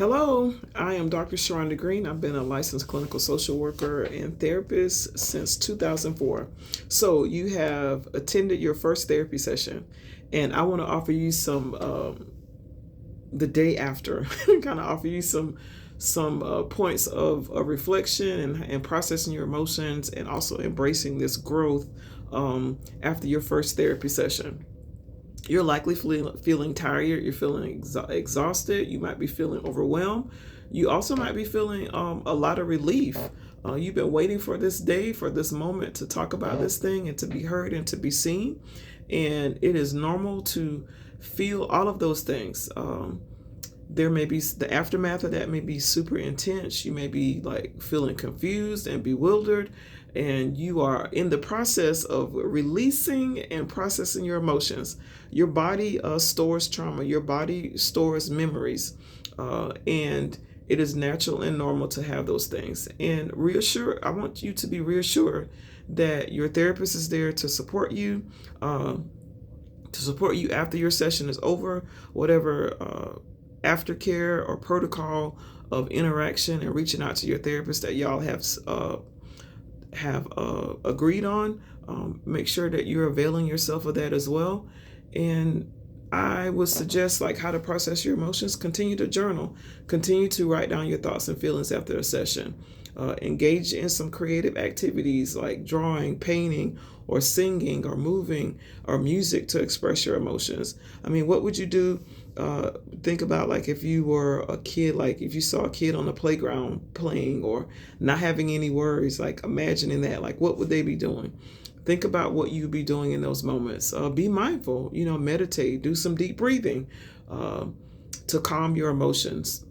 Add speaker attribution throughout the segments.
Speaker 1: Hello, I am Dr. Sha-Rhonda Green. I've been a licensed clinical social worker and therapist since 2004. So you have attended your first therapy session, and I want to offer you some the day after, kind of offer you some points of reflection and processing your emotions, and also embracing this growth after your first therapy session. You're likely feeling tired. You're feeling exhausted. You might be feeling overwhelmed. You also might be feeling a lot of relief. You've been waiting for this day, for this moment to talk about this thing and to be heard and to be seen. And it is normal to feel all of those things. There may be the aftermath of that may be super intense. You may be like feeling confused and bewildered, and you are in the process of releasing and processing your emotions. Your body stores trauma. Your body stores memories, and it is natural and normal to have those things. And I want you to be reassured that your therapist is there to support you. After your session is over, whatever aftercare or protocol of interaction and reaching out to your therapist that y'all have agreed on. Make sure that you're availing yourself of that as well. And I would suggest like how to process your emotions. Continue to journal. Continue to write down your thoughts and feelings after a session. Engage in some creative activities like drawing, painting, or singing, or moving, or music to express your emotions. I mean, what would you do? Think about like if you were a kid, like if you saw a kid on the playground playing or not having any worries, like imagining that, like what would they be doing? Think about what you'd be doing in those moments. Be mindful, meditate, do some deep breathing to calm your emotions.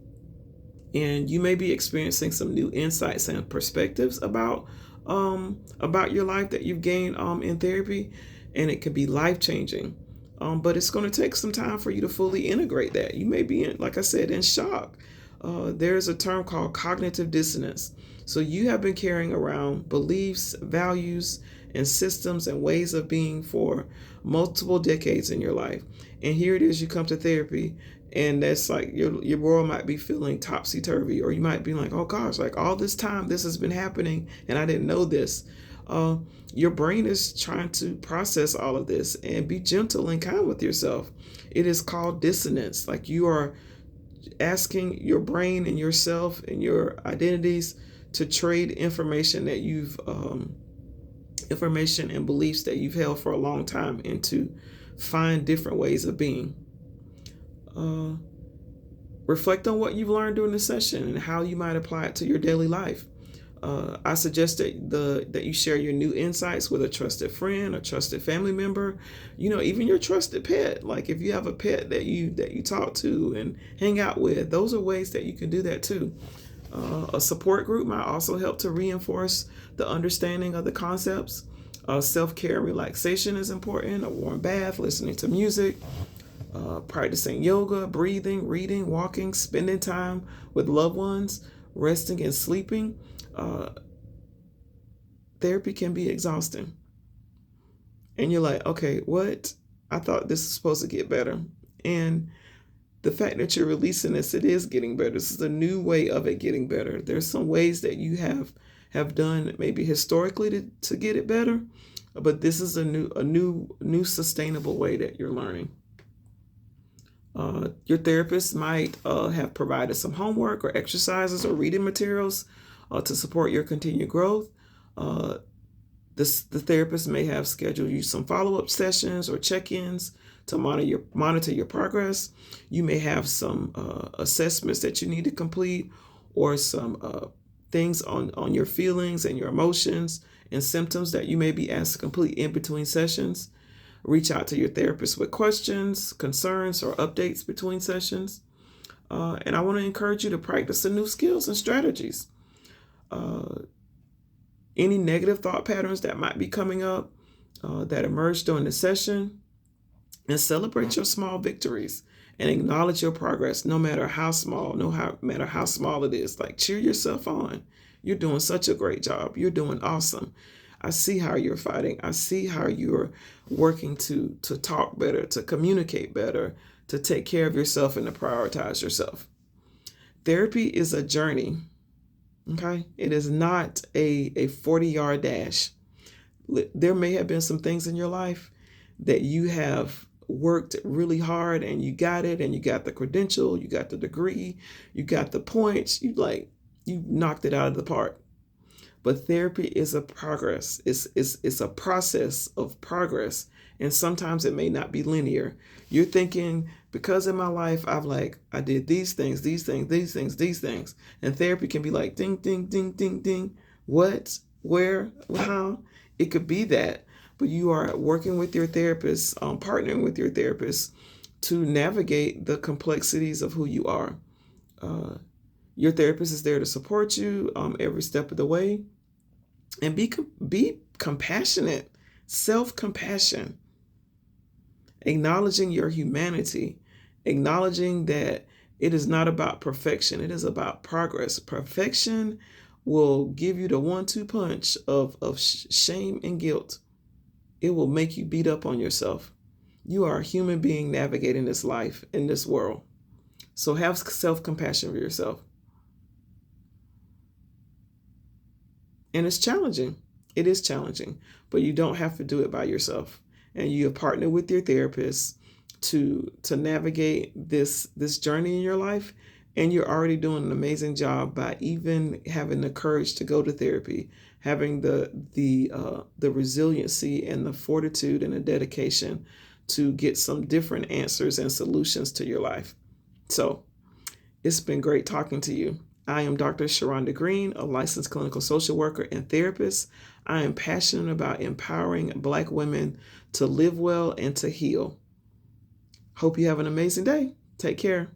Speaker 1: And you may be experiencing some new insights and perspectives about your life that you've gained in therapy, and it can be life changing. But it's going to take some time for you to fully integrate that. You may be, like I said, in shock. There's a term called cognitive dissonance. So you have been carrying around beliefs, values, and systems and ways of being for multiple decades in your life. And here it is, you come to therapy, and that's like your world might be feeling topsy-turvy, or you might be like, oh gosh, like all this time this has been happening and I didn't know this. Your brain is trying to process all of this, and be gentle and kind with yourself. It is called dissonance. Like you are asking your brain and yourself and your identities to trade information information and beliefs that you've held for a long time, and to find different ways of being. Reflect on what you've learned during the session and how you might apply it to your daily life. I suggest that you share your new insights with a trusted friend, a trusted family member, even your trusted pet. Like if you have a pet that you talk to and hang out with, those are ways that you can do that too. A support group might also help to reinforce the understanding of the concepts. Self-care and relaxation is important. A warm bath, listening to music, practicing yoga, breathing, reading, walking, spending time with loved ones, resting and sleeping. Therapy can be exhausting. And you're like, okay, what? I thought this was supposed to get better. And the fact that you're releasing this, it is getting better. This is a new way of it getting better. There's some ways that you have done maybe historically to get it better, but this is a new sustainable way that you're learning. Your therapist might have provided some homework or exercises or reading materials to support your continued growth. The therapist may have scheduled you some follow-up sessions or check-ins to monitor your progress. You may have some assessments that you need to complete, or some things on your feelings and your emotions and symptoms that you may be asked to complete in between sessions. Reach out to your therapist with questions, concerns, or updates between sessions. And I want to encourage you to practice some new skills and strategies. Any negative thought patterns that might be coming up that emerge during the session, and celebrate your small victories and acknowledge your progress, no matter how small, no matter how small it is. Like cheer yourself on. You're doing such a great job. You're doing awesome. I see how you're fighting. I see how you're working to talk better, to communicate better, to take care of yourself and to prioritize yourself. Therapy is a journey. Okay. It is not a 40-yard dash. There may have been some things in your life that you have worked really hard and you got it, and you got the credential, you got the degree, you got the points, you knocked it out of the park. But therapy is a progress. It's a process of progress. And sometimes it may not be linear. You're thinking, because in my life I did these things, these things, these things, these things. And therapy can be like ding, ding, ding, ding, ding. What? Where? How? It could be that. But you are working with your therapist, partnering with your therapist to navigate the complexities of who you are. Your therapist is there to support you every step of the way, and be compassionate, self-compassion, acknowledging your humanity, acknowledging that it is not about perfection. It is about progress. Perfection will give you the 1-2 punch of shame and guilt. It will make you beat up on yourself. You are a human being navigating this life in this world. So have self-compassion for yourself. And it's challenging. It is challenging, but you don't have to do it by yourself. And you have partnered with your therapist to navigate this journey in your life. And you're already doing an amazing job by even having the courage to go to therapy, having the resiliency and the fortitude and the dedication to get some different answers and solutions to your life. So it's been great talking to you. I am Dr. Sha-Rhonda Green, a licensed clinical social worker and therapist. I am passionate about empowering Black women to live well and to heal. Hope you have an amazing day. Take care.